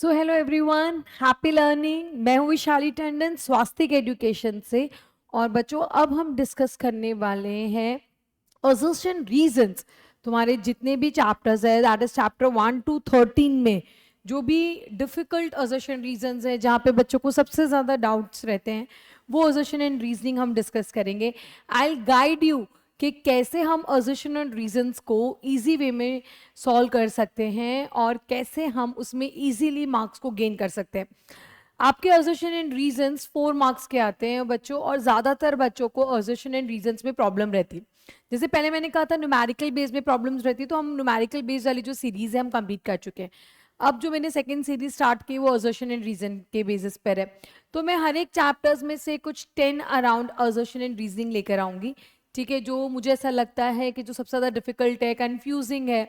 So hello everyone, happy learning. मैं हूँ विशाली टंडन स्वास्तिक education से। और बच्चों, अब हम डिस्कस करने वाले हैं असर्शन रीजंस। तुम्हारे जितने भी चैप्टर्स है, दैट इज चैप्टर 1 to 13 में जो भी डिफिकल्ट असर्शन रीजंस है, जहाँ पे बच्चों को सबसे ज़्यादा डाउट्स रहते हैं, वो असर्शन एंड रीजनिंग हम डिस्कस करेंगे। आई विल गाइड यू कि कैसे हम असर्शन एंड रीजंस को इजी वे में सॉल्व कर सकते हैं और कैसे हम उसमें इजीली मार्क्स को गेन कर सकते हैं। आपके असर्शन एंड रीजंस 4 मार्क्स के आते हैं बच्चों, और ज़्यादातर बच्चों को असर्शन एंड रीजंस में प्रॉब्लम रहती है। जैसे पहले मैंने कहा था न्यूमेरिकल बेस में प्रॉब्लम्स रहती है, तो हम न्यूमेरिकल बेस वाली जो सीरीज है हम कंप्लीट कर चुके हैं। अब जो मैंने सेकंड सीरीज स्टार्ट की वो असर्शन एंड रीजन के बेसिस पर है। तो मैं हर एक चैप्टर्स में से कुछ 10 अराउंड असर्शन एंड रीजनिंग लेकर आऊंगी। ठीक है, जो मुझे ऐसा लगता है कि जो सबसे ज़्यादा डिफिकल्ट है, कंफ्यूजिंग है।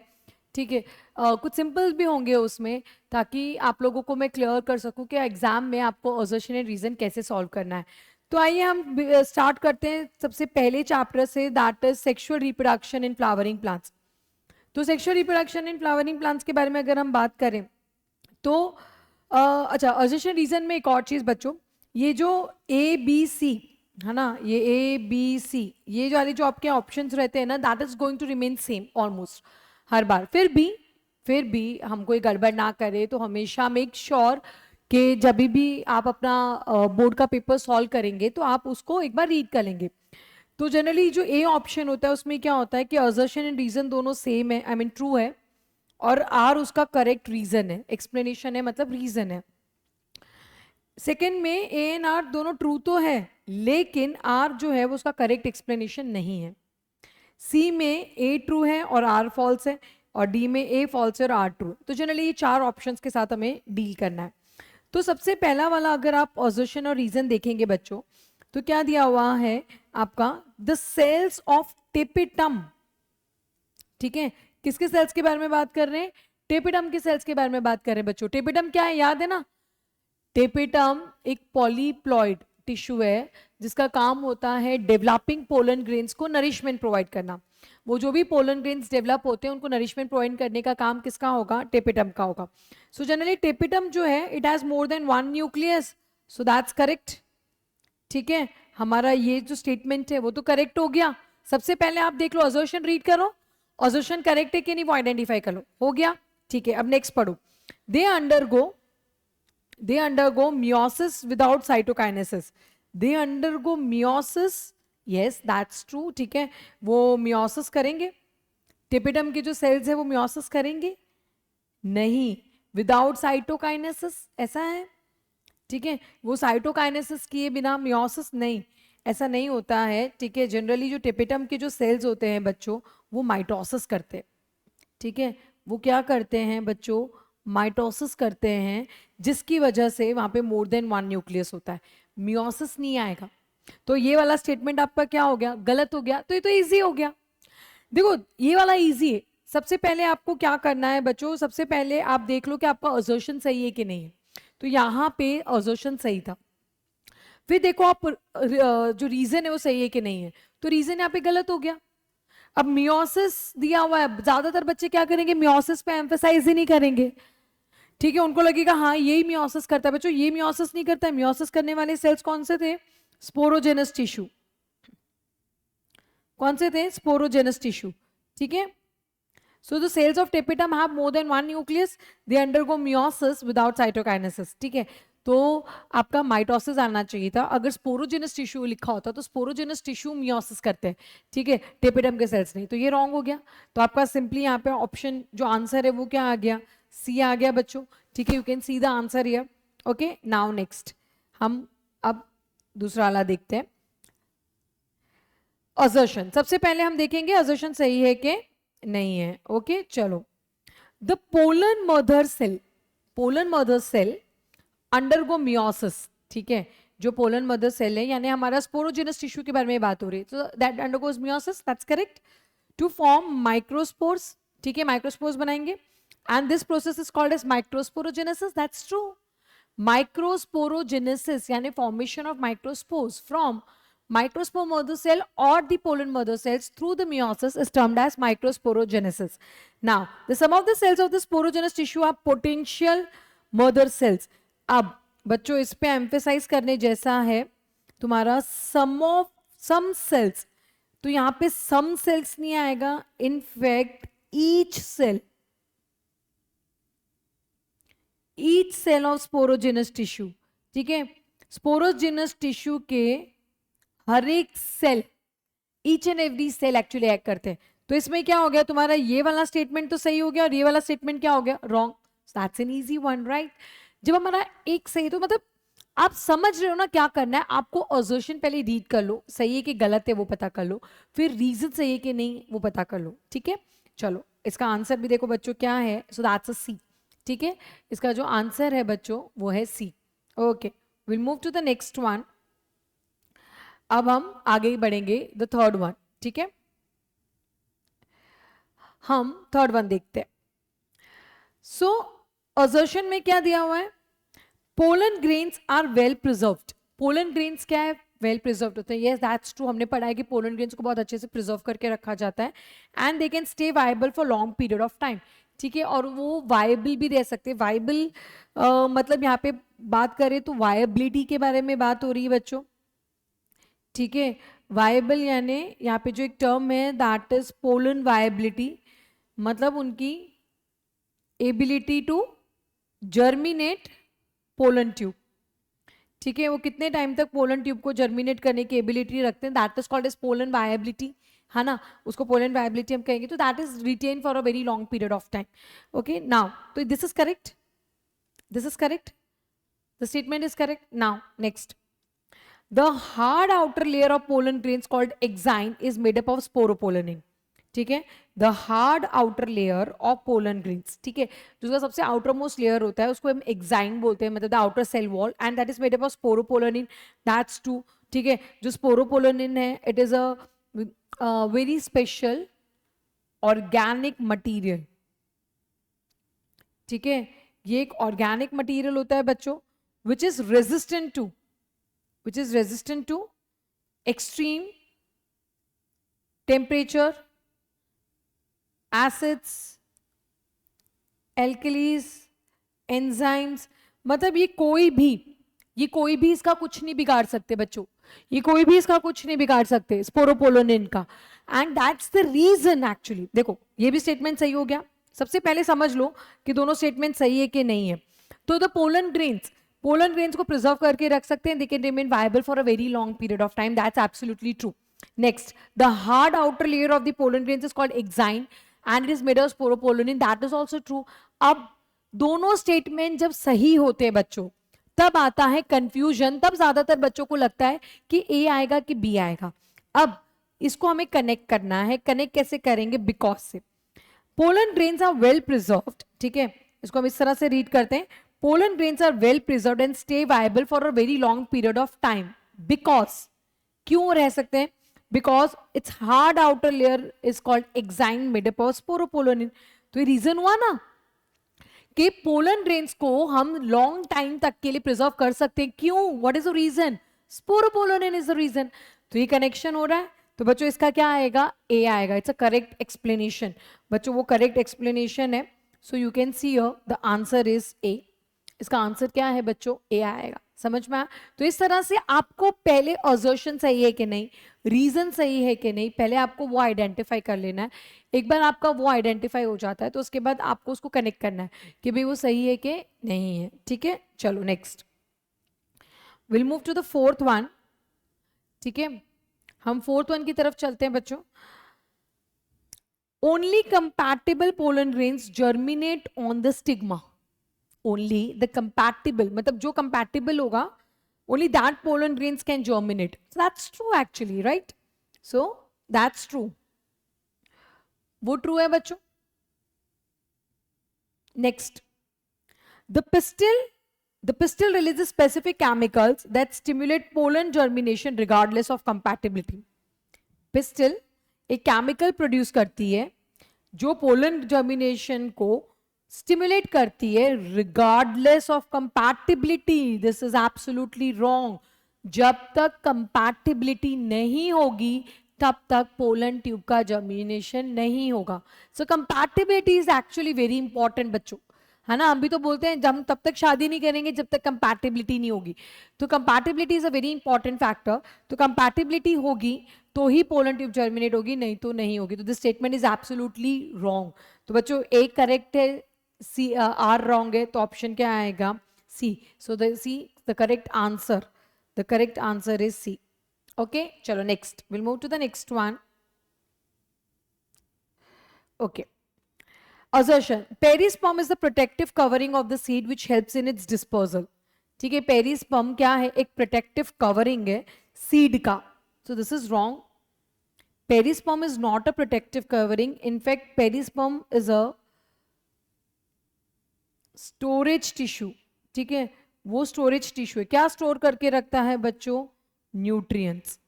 ठीक है, कुछ सिंपल भी होंगे उसमें, ताकि आप लोगों को मैं क्लियर कर सकूं कि एग्जाम में आपको असर्शन एंड रीजन कैसे सॉल्व करना है। तो आइए हम स्टार्ट करते हैं सबसे पहले चैप्टर से, that is sexual reproduction in flowering plants. तो sexual reproduction in flowering plants के बारे में अगर हम बात करें तो अच्छा, असर्शन रीजन में एक और चीज बच्चों, ये जो ए बी सी है ना, ये ए बी सी, ये जो वाले जो आपके ऑप्शंस रहते हैं ना, that is going to remain same almost हर बार। फिर भी हम कोई गड़बड़ ना करें, तो हमेशा मेक श्योर कि जब भी आप अपना बोर्ड का पेपर सॉल्व करेंगे तो आप उसको एक बार रीड कर लेंगे। तो जनरली जो ए ऑप्शन होता है उसमें क्या होता है कि असर्शन एंड रीजन दोनों सेम है, आई मीन ट्रू है, और आर उसका करेक्ट रीजन है, एक्सप्लेनेशन है, मतलब रीजन है। सेकंड में ए एंड आर दोनों ट्रू तो है, लेकिन आर जो है वो उसका करेक्ट एक्सप्लेनेशन नहीं है। सी में ए ट्रू है और आर फॉल्स है, और डी में ए फॉल्स है और आर ट्रू। तो जनरली ये 4 ऑप्शंस के साथ हमें डील करना है। तो सबसे पहला वाला अगर आप असर्शन और रीजन देखेंगे बच्चों, तो क्या दिया हुआ है आपका, द सेल्स ऑफ टेपिटम। ठीक है, किसके सेल्स के बारे में बात कर रहे हैं? टेपिटम के सेल्स के बारे में बात कर रहे हैं बच्चों। टेपिटम क्या है, याद है ना? टेपिटम एक पॉलीप्लॉइड टिश्यू है जिसका काम होता है डेवलपिंग पोलन ग्रेन्स को नरिशमेंट प्रोवाइड करना। वो जो भी पोलन ग्रेन्स डेवलप होते हैं उनको नरिशमेंट प्रोवाइड करने का काम किसका होगा? टेपिटम का होगा। सो जनरली टेपिटम जो है it has more than 1 nucleus, so that's correct. ठीक है, हमारा ये जो स्टेटमेंट है वो तो करेक्ट हो गया। सबसे पहले आप देख लो, असर्शन रीड करो, असर्शन करेक्ट है कि नहीं वो आइडेंटिफाई कर लो, हो गया। ठीक है, अब नेक्स्ट पढ़ो। They undergo meiosis without cytokinesis. They undergo meiosis, yes that's true. ठीक है, वो मियोसिस करेंगे, टेपिटम के जो सेल्स है वो मियोसिस करेंगे नहीं, विदाउट साइटोकाइनेसिस ऐसा है। ठीक है, वो साइटोकाइनेसिस किए बिना मियोसिस नहीं, ऐसा नहीं होता है। ठीक है, जनरली जो टेपिटम के जो सेल्स होते हैं बच्चों, वो माइटोसिस करते हैं। ठीक है, वो क्या करते हैं बच्चों? माइटोसिस करते हैं, जिसकी वजह से वहां पे मोर देन 1 न्यूक्लियस होता है, मियोसिस नहीं आएगा। तो ये वाला स्टेटमेंट आपका क्या हो गया? गलत हो गया। तो ये तो इजी हो गया। देखो ये वाला इजी है। सबसे पहले आपको क्या करना है बच्चों, सबसे पहले आप देख लो कि आपका असर्शन सही है कि नहीं है। तो यहाँ पे असर्शन सही था। फिर देखो आप जो रीजन है वो सही है कि नहीं है। तो रीजन यहाँ पे गलत हो गया। अब मियोसिस दिया हुआ है, ज्यादातर बच्चे क्या करेंगे? मियोसिस पे एम्फेसाइज ही नहीं करेंगे। ठीक है, उनको लगेगा हाँ यही मियोसिस करता है। बच्चों ये मियोसिस नहीं करता है। मियोसिस करने वाले सेल्स कौन से थे? Sporogenous tissue. कौन से थे? Sporogenous tissue. ठीक है, so the cells of tapetum have more than 1 nucleus, they undergo meiosis without cytokinesis। ठीक है, तो आपका माइटोसिस आना चाहिए था। अगर स्पोरोजेनस टिश्यू लिखा होता तो स्पोरोजेनस टिश्यू मियोसिस करते हैं। ठीक है, टेपिटम के सेल्स नहीं। तो ये रॉन्ग हो गया। तो आपका सिंपली यहाँ पे ऑप्शन जो आंसर है वो क्या आ गया? सी आ गया बच्चों। ठीक है, you can see the answer here. Okay, now next हम अब दूसरा वाला देखते हैं, असर्शन। सबसे पहले हम देखेंगे असर्शन सही है कि नहीं है। ओके चलो, the pollen mother cell undergo meiosis. ठीक है, जो पोलन मदर सेल है, यानी हमारा स्पोरोजेनस टिश्यू के बारे में बात हो रही है, तो that undergoes meiosis, that's correct, to form microspores. ठीक है, माइक्रोस्पोर्स बनाएंगे, and this process is called as microsporogenesis, that's true. Microsporogenesis यानी formation of microspores from microspore mother cell or the pollen mother cells through the meiosis is termed as microsporogenesis. Now, the some of the cells of the sporogenous tissue are potential mother cells. अब बच्चों इस पे emphasise करने जैसा है तुम्हारा सम sales, तो यहां पे सम सेल्स नहीं आएगा, in fact each cell of sporogenous tissue, ठीक है। स्पोरोजेनस टिश्यू के हर एक cell, each and every cell actually act करते हैं। तो इसमें क्या हो गया तुम्हारा, ये वाला स्टेटमेंट तो सही हो गया और ये वाला स्टेटमेंट क्या हो गया, wrong. That's an easy one, right. जब हमारा एक सही, तो मतलब आप समझ रहे हो ना क्या करना है आपको। असर्शन पहले रीड कर लो, सही है कि गलत है वो पता कर लो, फिर रीजन सही है कि नहीं वो पता कर लो, ठीक है। चलो इसका आंसर भी देखो बच्चों क्या है, सो दैट्स अ सी, ठीक है। इसका जो आंसर है बच्चों वो है C. Okay, will move to the next one. अब हम आगे बढ़ेंगे, द थर्ड वन, ठीक है। हम थर्ड वन देखते हैं। सो असर्शन में क्या दिया हुआ है, pollen grains are well preserved. Pollen grains क्या है, वेल प्रिजर्व्ड होते हैं। यस दैट्स ट्रू, हमने पढ़ा है कि पोलन ग्रेन्स को बहुत अच्छे से प्रिजर्व करके रखा जाता है and they can stay viable for long period of time, ठीक है। और वो वायबल भी रह सकते हैं। वायबल मतलब यहाँ पे बात करें तो वायबिलिटी के बारे में बात हो रही है बच्चों, ठीक है। वायबल यानी यहाँ पे जो एक टर्म है दैट इज पोलन वायबिलिटी, मतलब उनकी ability to germinate pollen tube, ठीक है। वो कितने टाइम तक पोलन ट्यूब को जर्मिनेट करने की एबिलिटी रखते हैं, that is called as pollen viability, है ना। उसको पोलन वायबिलिटी हम कहेंगे। तो that is retain for a very long period of time. Okay now, तो this is correct, this is correct, the statement is correct. Now next, the hard outer layer of pollen grains called exine is made up of sporopollenin, ठीक है। the hard outer layer of pollen grains, ठीक है, जो उसका सबसे outer most layer होता है उसको हम एक्साइन बोलते हैं, मतलब the outer cell wall, and that is made up of sporopollenin, that's true, ठीक है। जो स्पोरोपोलेनिन है it is a very special organic material, ठीक है। ये एक ऑर्गेनिक मटीरियल होता है बच्चों which is resistant to extreme temperature, acids, alkalis, enzymes, मतलब ये कोई भी इसका कुछ नहीं बिगाड़ सकते बच्चों, ये कोई भी इसका कुछ नहीं बिगाड़ सकते स्पोरोपोलोनिन का। And that's the reason actually, देखो ये भी स्टेटमेंट सही हो गया। सबसे पहले समझ लो कि दोनों स्टेटमेंट सही है कि नहीं है। तो द पोलन ग्रेन्स को प्रिजर्व करके रख सकते हैं, they can remain viable for a very long period of time, that's absolutely true. Next, the hard outer layer of the pollen grains is called exine and it is made of sporopollenin, that is also true. अब दोनों statement जब सही होते हैं बच्चों तब आता है कंफ्यूजन, तब ज्यादातर बच्चों को लगता है कि ए आएगा कि बी आएगा। अब इसको हमें कनेक्ट करना है, कनेक्ट कैसे करेंगे, बिकॉज से pollen grains are well preserved, ठीक है। इसको हम इस तरह से रीड करते हैं, pollen grains are well preserved and stay viable for a very long period of time because, क्यों रह सकते हैं, because its hard outer layer is called exine made up of sporopollenin। तो ये रीजन हुआ ना कि पोलन ग्रेन्स को हम लॉन्ग टाइम तक के लिए प्रिजर्व कर सकते हैं, क्यों, what is the reason, sporopollenin is the reason. तो ये कनेक्शन हो रहा है, तो बच्चों इसका क्या आएगा, ए आएगा। इट्स अ करेक्ट एक्सप्लेनेशन बच्चों, वो करेक्ट एक्सप्लेनेशन है। So you can see the answer is a. इसका आंसर क्या है बच्चों, ए आएगा। समझ में आया। तो इस तरह से आपको पहले असर्शन सही है कि नहीं, रीजन सही है कि नहीं, पहले आपको वो आइडेंटिफाई कर लेना है। एक बार आपका वो आइडेंटिफाई हो जाता है तो उसके बाद आपको उसको कनेक्ट करना है कि भाई वो सही है कि नहीं है, ठीक है। चलो next, will move to the fourth one, ठीक है। हम फोर्थ वन की तरफ चलते हैं बच्चों। Only compatible pollen grains germinate on the stigma, only the compatible, मतलब जो कंपैटिबल होगा only that pollen grains can germinate. So that's true actually, right? So that's true. वो true है बच्चों। Next, the pistil releases specific chemicals that stimulate pollen germination regardless of compatibility. Pistil एक chemical produce करती है जो pollen germination को stimulate करती है regardless of compatibility. This is absolutely wrong. जब तक कंपैटिबिलिटी नहीं होगी तब तक पोलन ट्यूब का जर्मिनेशन नहीं होगा। So compatibility is actually very important बच्चों। है ना, हम भी तो बोलते हैं हम तब तक शादी नहीं करेंगे जब तक कंपैटिबिलिटी नहीं होगी। तो compatibility is a very important factor. तो कंपैटिबिलिटी होगी तो ही पोलन ट्यूब जर्मिनेट होगी, नहीं तो नहीं होगी। तो this statement is absolutely wrong. तो बच्चों ए करेक्ट है, सी आर रॉन्ग है, तो ऑप्शन क्या आएगा? C. So the C the correct answer, the correct answer is C. Okay, चलो next, will move to the next one. Okay, assertion, perisperm is the protective covering of the seed which helps in its dispersal. ठीक है, perisperm क्या है? एक protective covering है seed का। सो this is wrong. Perisperm is not a protective covering, in fact perisperm is a storage tissue. ठीक है, वो स्टोरेज टिश्यू है। क्या स्टोर करके रखता है बच्चों? न्यूट्रिएंट्स।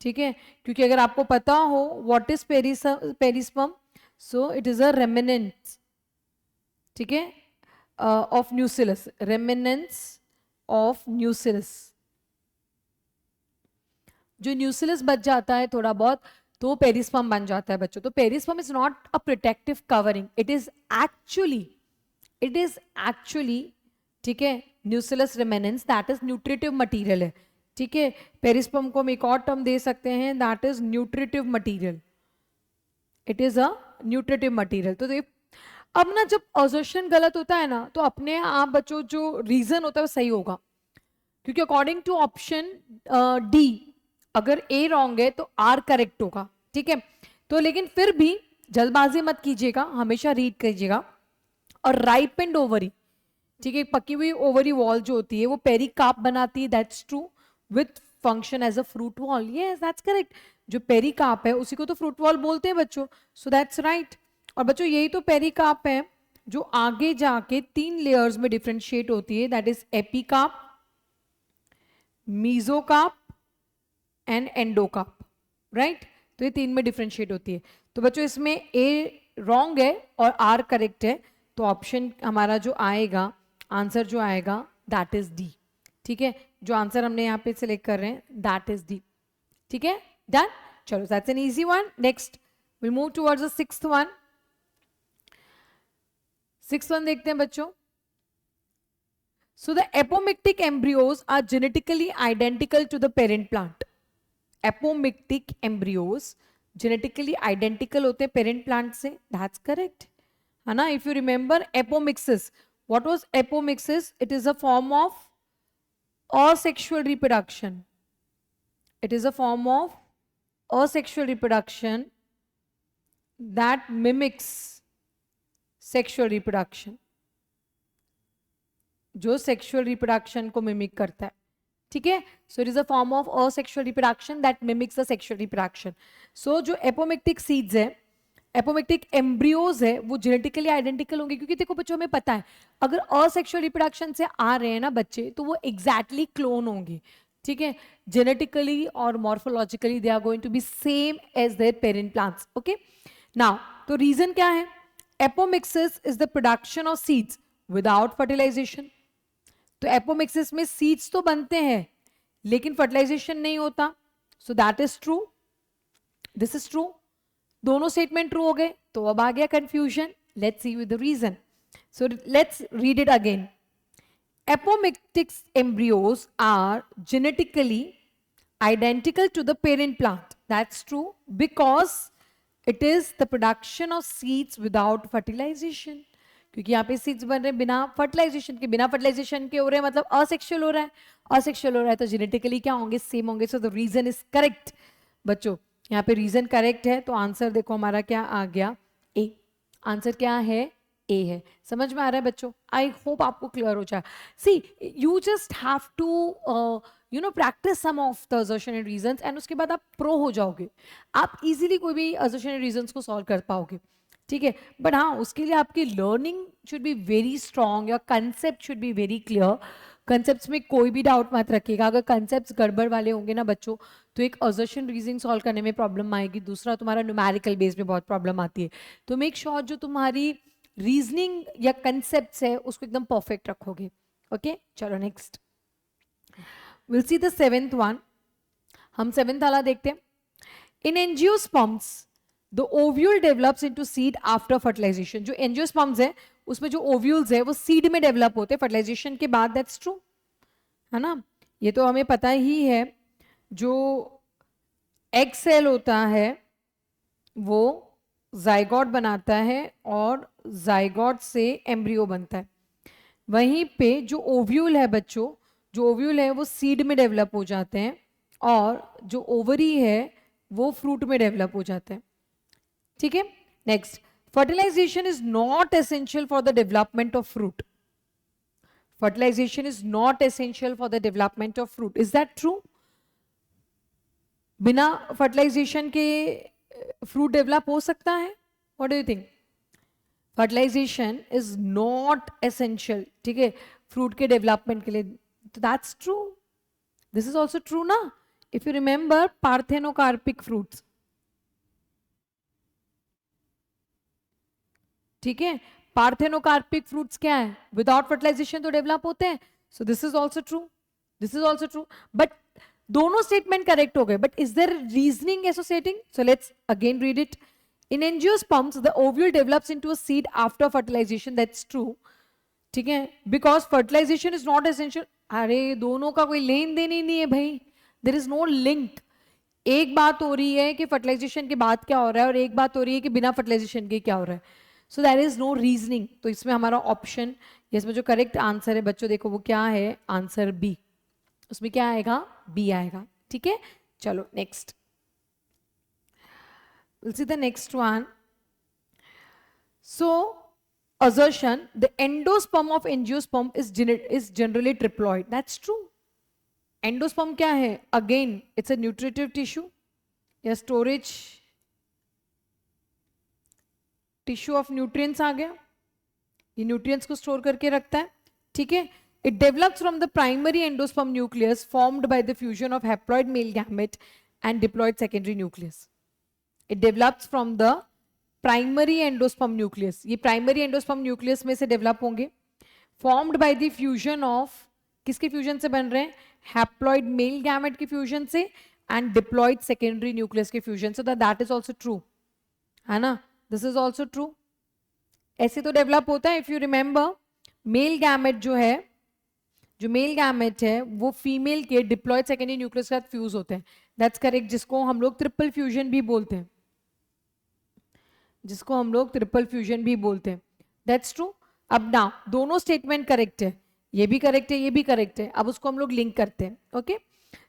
ठीक है, क्योंकि अगर आपको पता हो what is perisperm, so it is a remnant, ठीक है, ऑफ न्यूसिलस, रेमिनेंस ऑफ न्यूसिलस। जो न्यूसिलस बच जाता है थोड़ा बहुत तो पेरिस्पर्म बन जाता है बच्चों। तो perisperm is not a protective covering, it is actually ठीक है, न्यूसिलस remnants, that is nutritive material है। ठीक है, पेरिस्पर्म को हम एक और टर्म दे सकते हैं, that is nutritive material, it is a nutritive material. तो अब ना जब असर्शन गलत होता है ना तो अपने आप बच्चों जो रीजन होता है वो सही होगा, क्योंकि अकॉर्डिंग टू ऑप्शन डी अगर ए रॉन्ग है तो आर करेक्ट होगा। ठीक है, तो लेकिन फिर भी जल्दबाजी मत कीजिएगा, हमेशा रीड कीजिएगा। और राइपेंड ओवरी, ठीक है, पकी हुई ओवरी वॉल जो होती है वो पेरिकार्प बनाती है, that's true, with function as a fruit wall, yes that's correct. जो पेरिकार्प है उसी को तो फ्रूट वॉल बोलते हैं बच्चों, सो दैट्स राइट। और बच्चों यही तो पेरिकार्प है जो आगे जाके 3 लेयर्स में डिफरेंशिएट होती है, that is epicarp, mesocarp and endocarp, right. तो ये 3 में डिफरेंशिएट होती है। तो बच्चों इसमें ए रॉन्ग है और आर करेक्ट है, तो ऑप्शन हमारा जो आएगा, आंसर जो आएगा दैट इज डी। ठीक है, जो आंसर हमने यहाँ पे सिलेक्ट कर रहे हैं दैट इज डी। ठीक है, डन। चलो that's an easy one. Next will move towards the sixth one. Sixth one देखते हैं बच्चों। So the apomictic embryos are genetically identical to the parent plant. Apomictic embryos genetically identical होते हैं parent plant से, that's correct, है ना। If you remember apomixis, what was apomixis? It is a form of asexual reproduction. It is a form of asexual reproduction that mimics sexual reproduction, जो sexual reproduction को mimic करता है। ठीक है, so it is a form of asexual reproduction that mimics the sexual reproduction. So जो apomictic seeds है, apomictic embryos है, वो जेनेटिकली आइडेंटिकल होंगे, क्योंकि देखो बच्चों हमें पता है अगर असेक्सुअल रिप्रोडक्शन से आ रहे हैं ना बच्चे तो वो एग्जैक्टली क्लोन होंगे। ठीक है, जेनेटिकली और morphologically they are going to be same as their parent plants. Okay, now तो रीजन क्या है? Apomixis is the production of seeds without fertilization. तो एपोमिक्सिस में सीड्स तो बनते हैं लेकिन फर्टिलाइजेशन नहीं होता, so that is true, this is true. दोनों स्टेटमेंट ट्रू हो गए, तो अब आ गया confusion. Let's see with the reason. So let's read it again. Apomictic embryos are genetically identical to the parent plant, that's true, because it is the production of seeds without fertilization. क्योंकि यहाँ पे seeds बन रहे हैं बिना fertilization के, बिना fertilization के हो रहे हैं मतलब असेक्सुअल हो रहा है, असेक्सुअल हो रहा है तो जेनेटिकली क्या होंगे? सेम होंगे। So the reason is correct बच्चों, यहाँ पे रीजन करेक्ट है, तो आंसर देखो हमारा क्या आ गया? ए। आंसर क्या है? ए है। समझ में आ रहा है बच्चों? आई होप आपको क्लियर हो जाए। See you just have to you know practice some of the assertion and reasons, and उसके बाद आप प्रो हो जाओगे, आप इजीली कोई भी असर्शन एंड रीजंस को सॉल्व कर पाओगे। ठीक है, बट हाँ उसके लिए आपकी learning should be very strong, या concept should be very clear. Concepts में कोई भी डाउट मत रखिएगा, अगर कंसेप्ट्स गड़बड़ वाले होंगे ना बच्चों तो एक असर्शन रीजनिंग सॉल्व करने में प्रॉब्लम आएगी, दूसरा तुम्हारा न्यूमेरिकल बेस में बहुत प्रॉब्लम आती है। तो मेक श्योर जो तुम्हारी रीजनिंग या कंसेप्ट्स है उसको एकदम परफेक्ट रखोगे। ओके, चलो next will see the seventh one. हम सेवेंथ वाला देखते हैं। In angiosperms the ovule develops into seed after fertilization. जो एंजियोस्पर्म्स है उसमें जो ओव्यूल्स है वो सीड में डेवलप होते हैं फर्टिलाइजेशन के बाद, दैट्स ट्रू, है ना, ये तो हमें पता ही है। जो एग सेल होता है वो जाइगोट बनाता है और जाइगोट से एम्ब्रियो बनता है। वहीं पे जो ओव्यूल है बच्चों, जो ओव्यूल है वो सीड में डेवलप हो जाते हैं और जो ओवरी है वो फ्रूट में डेवलप हो जाते हैं। ठीक है, next, fertilization is not essential for the development of fruit. Fertilization is not essential for the development of fruit, is that true? बिना फर्टिलाइजेशन के फ्रूट डेवलप हो सकता है? What do you think? Fertilization is not essential, ठीक है, fruit के development के लिए, तो that's true. This is also true ना, if you remember parthenocarpic fruits, ठीक है, पार्थेनोकार्पिक फ्रूट्स क्या है, विदाउट फर्टिलाइजेशन तो डेवलप होते हैं, so this is also true, this is also true. But दोनों स्टेटमेंट करेक्ट हो गए, but is there reasoning associating? So let's again read it. In angiosperms, the ovule develops into a seed after fertilization. That's true. ठीक है, because fertilization is not essential. अरे दोनों का कोई लेन then he नहीं है भाई, there is no link. एक बात हो रही है कि फर्टिलाइजेशन के बाद क्या हो रहा है और एक बात हो रही है कि बिना फर्टिलाइजेशन के क्या हो रहा है, so there is no reasoning. तो इसमें हमारा ऑप्शन, इसमें जो करेक्ट आंसर है बच्चों, देखो वो क्या है, आंसर बी, उसमें क्या आएगा, बी आएगा। ठीक है, चलो next, we'll see the next one. So assertion, the endosperm of angiosperm is generally triploid, that's true. Endosperm क्या है, again it's a nutritive tissue या storage tissue of nutrients आ गया, ये nutrients को store करके रखता है। ठीक है, it develops from the primary endosperm nucleus formed by the fusion of haploid male gamete and diploid secondary nucleus. It develops from the primary endosperm nucleus, ये primary endosperm nucleus में से develop होंगे, formed by the fusion of, किसके fusion से बन रहे हैं, haploid male gamete के fusion से and diploid secondary nucleus के fusion से, that is also true, है ना, this is also true। ऐसे तो develop होता है, if you remember male gamete जो है, जो मेल गैमेट है वो फीमेल के डिप्लॉयड सेकेंडरी न्यूक्लियस के साथ फ्यूज होते हैं, दैट्स करेक्ट, जिसको हम लोग ट्रिपल फ्यूजन भी बोलते हैं, जिसको हम लोग ट्रिपल फ्यूजन भी बोलते हैं, दैट्स ट्रू। अब ना दोनों स्टेटमेंट करेक्ट है, ये भी करेक्ट है, ये भी करेक्ट है, अब उसको हम लोग लिंक करते हैं। Okay,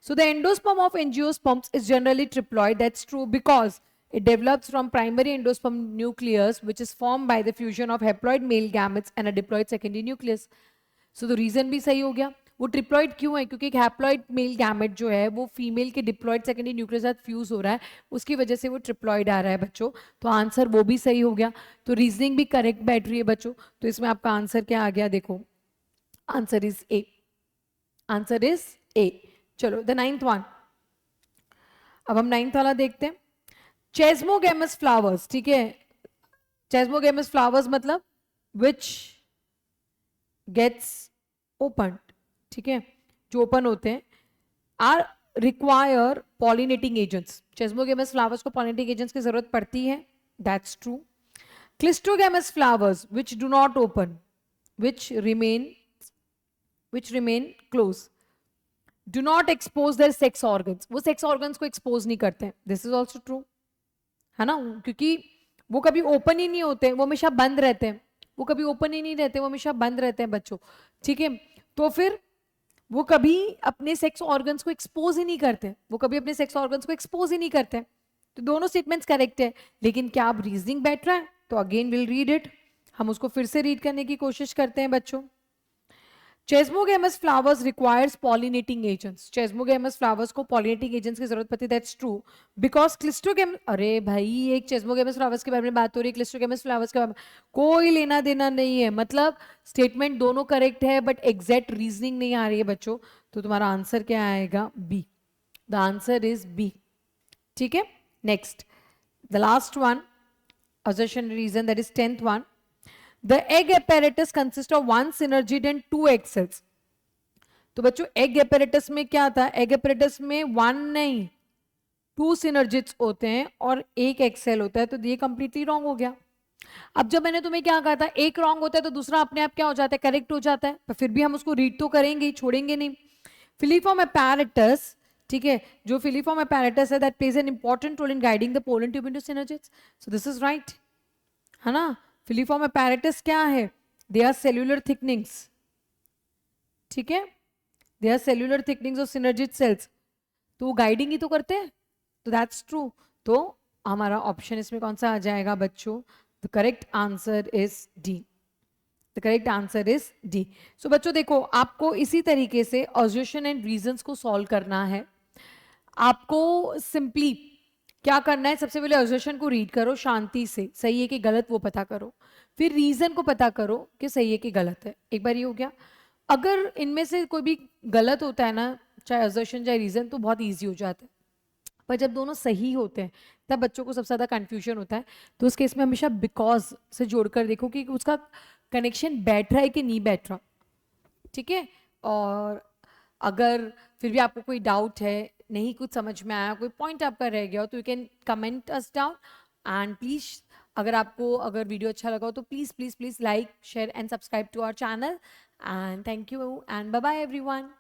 so the endosperm of angiosperms is generally triploid, that's true, because it develops from primary endosperm nucleus which is formed by the fusion of haploid male gametes and a diploid secondary nucleus। so the reason भी सही हो गया, वो triploid क्यों है, क्योंकि एक haploid male gamete जो है वो फीमेल के डिप्लॉइड सेकेंडरी न्यूक्लियस के साथ फ्यूज हो रहा है, उसकी वजह से वो ट्रिप्लॉइड आ रहा है बच्चों, तो आंसर वो भी सही हो गया, तो रीजनिंग भी करेक्ट बैठ रही है बच्चों। तो इसमें आपका आंसर क्या आ गया, देखो answer is a, answer is a. चलो द 9th वन, अब हम 9th वाला देखते हैं, चेस्मोगेमस फ्लावर्स, ठीक है, चेस्मोगेमस फ्लावर्स मतलब विच गेट्स ओपन, ठीक है, जो ओपन होते हैं, are require pollinating agents, chasmogamous flowers को पॉलिनेटिंग एजेंट्स की जरूरत पड़ती है, that's true. Cleistogamous flowers which do not open, which remain close, do not expose their sex organs, वो सेक्स ऑर्गन्स को एक्सपोज नहीं करते हैं, दिस इज ऑल्सो ट्रू, है ना, क्योंकि वो कभी ओपन ही नहीं होते, वो हमेशा बंद रहते हैं, वो कभी ओपन ही नहीं रहते, वो हमेशा बंद रहते हैं बच्चों। ठीक है, तो फिर वो कभी अपने सेक्स ऑर्गन्स को एक्सपोज ही नहीं करते, वो कभी अपने सेक्स ऑर्गन्स को एक्सपोज ही नहीं करते, तो दोनों स्टेटमेंट्स करेक्ट है। लेकिन क्या अब रीजनिंग बैठ रहा है, तो अगेन विल रीड इट, हम उसको फिर से रीड करने की कोशिश करते हैं बच्चों। Chasmogamous flowers requires pollinating agents, chasmogamous flowers को पॉलिनेटिंग एजेंट्स की जरूरत पड़ती है, दैट्स ट्रू, बिकॉज क्लिस्टोगेमस, अरे भाई एक चेस्मोगेमस फ्लावर्स के बारे में बात हो रही है, क्लिस्टोगेमस फ्लावर्स के बारे में कोई लेना देना नहीं है, मतलब स्टेटमेंट दोनों करेक्ट है बट एग्जैक्ट रीजनिंग नहीं आ रही है बच्चों, तो तुम्हारा आंसर क्या आएगा, B, the answer is B. ठीक है, next the last one, assertion reason, that is 10th one, the egg apparatus consists of one synergid and two egg cells। तो बच्चों एग apparatus में क्या था, एग apparatus में वन नहीं to synergids होते हैं और एक egg cell होता है, तो ये completely wrong हो गया। अब जब मैंने तुम्हें क्या कहा था, एक रॉन्ग होता है तो दूसरा अपने आप क्या हो जाता है, करेक्ट हो जाता है, पर फिर भी हम उसको रीड तो करेंगे ही, छोड़ेंगे नहीं। फिलीफॉर्म apparatus, ठीक है, जो फिलीफॉर्म apparatus है that plays an important role in guiding the pollen tube into synergids, so this is right, है ना। फिलीफॉर्म apparatus क्या है, दे आर सेल्यूलर थिकनिंग्स, ठीक है, they are cellular thickenings of synergid cells, तो वो guiding ही तो करते हैं, तो दैट्स ट्रू। तो हमारा ऑप्शन इसमें कौन सा आ जाएगा बच्चों, the correct answer is D, the correct answer is D. So बच्चों देखो, आपको इसी तरीके से ऑब्जर्वेशन एंड रीजंस को सॉल्व करना है। आपको सिंपली क्या करना है, सबसे पहले ऑब्जर्वेशन को रीड करो शांति से, सही है कि गलत वो पता करो, फिर रीजन को पता करो कि सही है कि गलत है। एक बार ये हो गया, अगर इनमें से कोई भी गलत होता है ना, चाहे ऑब्जर्वेशन चाहे रीजन, तो बहुत ईजी हो जाता है, पर जब दोनों सही होते हैं तब बच्चों को सबसे ज़्यादा कंफ्यूजन होता है। तो उस केस में हमेशा बिकॉज से जोड़कर देखो कि उसका कनेक्शन बैठ रहा है कि नहीं बैठ रहा, ठीक है। और अगर फिर भी आपको कोई डाउट है, नहीं कुछ समझ में आया, कोई पॉइंट आपका रह गया हो, तो you can comment us down. And please, अगर वीडियो अच्छा लगा हो तो please please please like share and subscribe to our channel. And thank you and bye bye everyone.